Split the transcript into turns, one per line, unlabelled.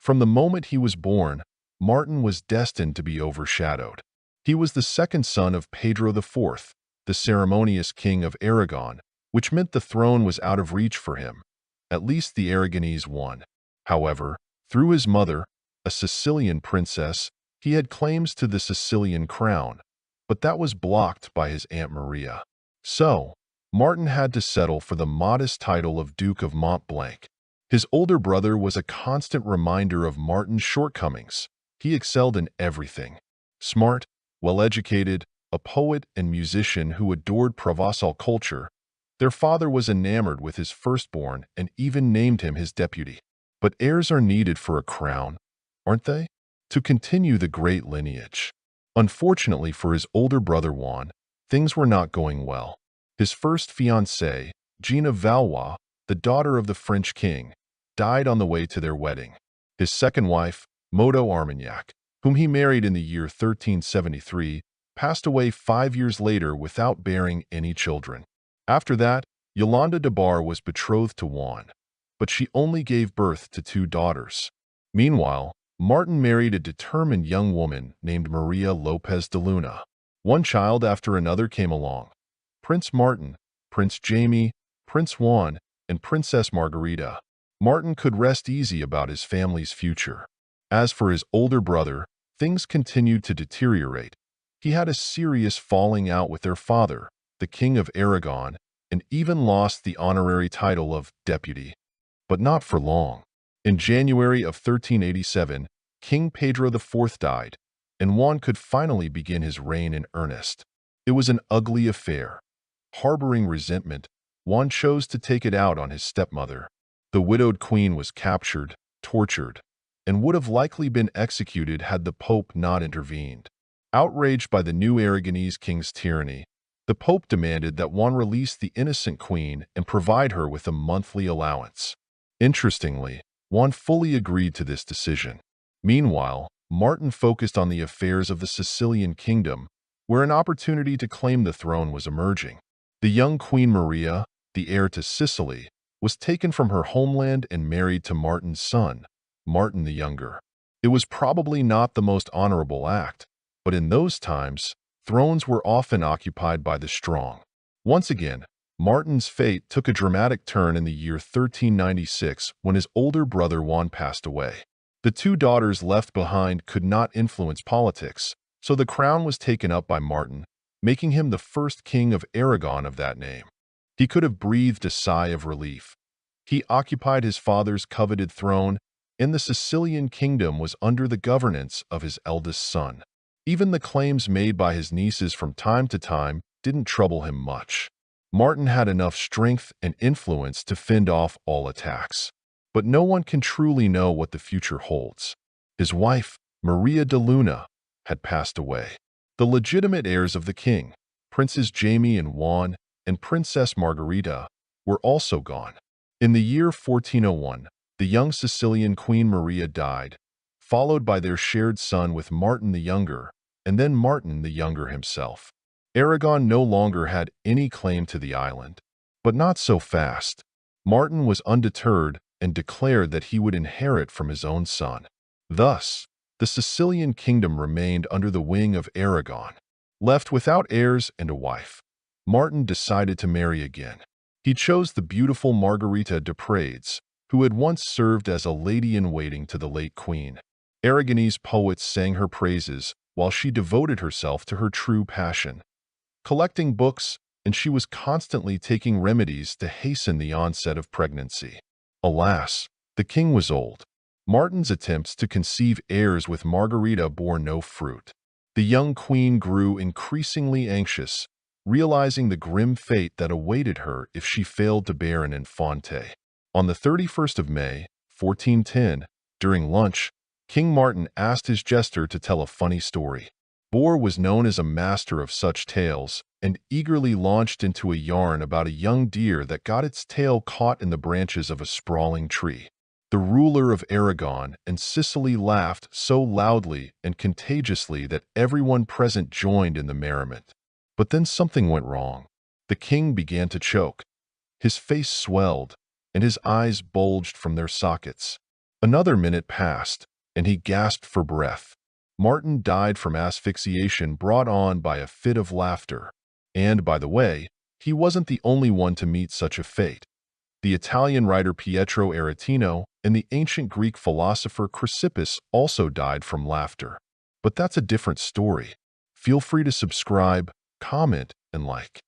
From the moment he was born, Martin was destined to be overshadowed. He was the second son of Pedro IV, the ceremonious king of Aragon, which meant the throne was out of reach for him. At least the Aragonese won. However, through his mother, a Sicilian princess, he had claims to the Sicilian crown, but that was blocked by his Aunt Maria. So, Martin had to settle for the modest title of Duke of Montblanc. His older brother was a constant reminder of Martin's shortcomings. He excelled in everything. Smart, well-educated, a poet and musician who adored Provençal culture, their father was enamored with his firstborn and even named him his deputy. But heirs are needed for a crown, aren't they? To continue the great lineage. Unfortunately for his older brother Juan, things were not going well. His first fiancée, Jeanne of Valois, the daughter of the French king, died on the way to their wedding. His second wife, Maud Armagnac, whom he married in the year 1373, passed away 5 years later without bearing any children. After that, Yolande de Bar was betrothed to Juan, but she only gave birth to 2 daughters. Meanwhile, Martin married a determined young woman named Maria Lopez de Luna. One child after another came along. Prince Martin, Prince Jaime, Prince Juan, and Princess Margarita. Martin could rest easy about his family's future. As for his older brother, things continued to deteriorate. He had a serious falling out with their father, the King of Aragon, and even lost the honorary title of deputy. But not for long. In January of 1387, King Pedro IV died, and Juan could finally begin his reign in earnest. It was an ugly affair. Harboring resentment, Juan chose to take it out on his stepmother. The widowed queen was captured, tortured, and would have likely been executed had the Pope not intervened. Outraged by the new Aragonese king's tyranny, the Pope demanded that Juan release the innocent queen and provide her with a monthly allowance. Interestingly, Juan fully agreed to this decision. Meanwhile, Martin focused on the affairs of the Sicilian kingdom, where an opportunity to claim the throne was emerging. The young Queen Maria, the heir to Sicily, was taken from her homeland and married to Martin's son, Martin the Younger. It was probably not the most honorable act, but in those times, thrones were often occupied by the strong. Once again, Martin's fate took a dramatic turn in the year 1396 when his older brother Juan passed away. The 2 daughters left behind could not influence politics, so the crown was taken up by Martin, making him the first king of Aragon of that name. He could have breathed a sigh of relief. He occupied his father's coveted throne, and the Sicilian kingdom was under the governance of his eldest son. Even the claims made by his nieces from time to time didn't trouble him much. Martin had enough strength and influence to fend off all attacks. But no one can truly know what the future holds. His wife, Maria de Luna, had passed away. The legitimate heirs of the king, Princes Jaime and Juan, and Princess Margarita, were also gone. In the year 1401, the young Sicilian Queen Maria died, followed by their shared son with Martin the Younger, and then Martin the Younger himself. Aragon no longer had any claim to the island. But not so fast. Martin was undeterred and declared that he would inherit from his own son. Thus, the Sicilian kingdom remained under the wing of Aragon. Left without heirs and a wife, Martin decided to marry again. He chose the beautiful Margarita de Prades, who had once served as a lady-in-waiting to the late queen. Aragonese poets sang her praises while she devoted herself to her true passion, collecting books, and she was constantly taking remedies to hasten the onset of pregnancy. Alas, the king was old. Martin's attempts to conceive heirs with Margarita bore no fruit. The young queen grew increasingly anxious, realizing the grim fate that awaited her if she failed to bear an infante. On the 31st of May, 1410, during lunch, King Martin asked his jester to tell a funny story. Bohr was known as a master of such tales and eagerly launched into a yarn about a young deer that got its tail caught in the branches of a sprawling tree. The ruler of Aragon and Sicily laughed so loudly and contagiously that everyone present joined in the merriment. But then something went wrong. The king began to choke. His face swelled, and his eyes bulged from their sockets. Another minute passed, and he gasped for breath. Martin died from asphyxiation brought on by a fit of laughter. And, by the way, he wasn't the only one to meet such a fate. The Italian writer Pietro Aretino and the ancient Greek philosopher Chrysippus also died from laughter. But that's a different story. Feel free to subscribe, comment, and like.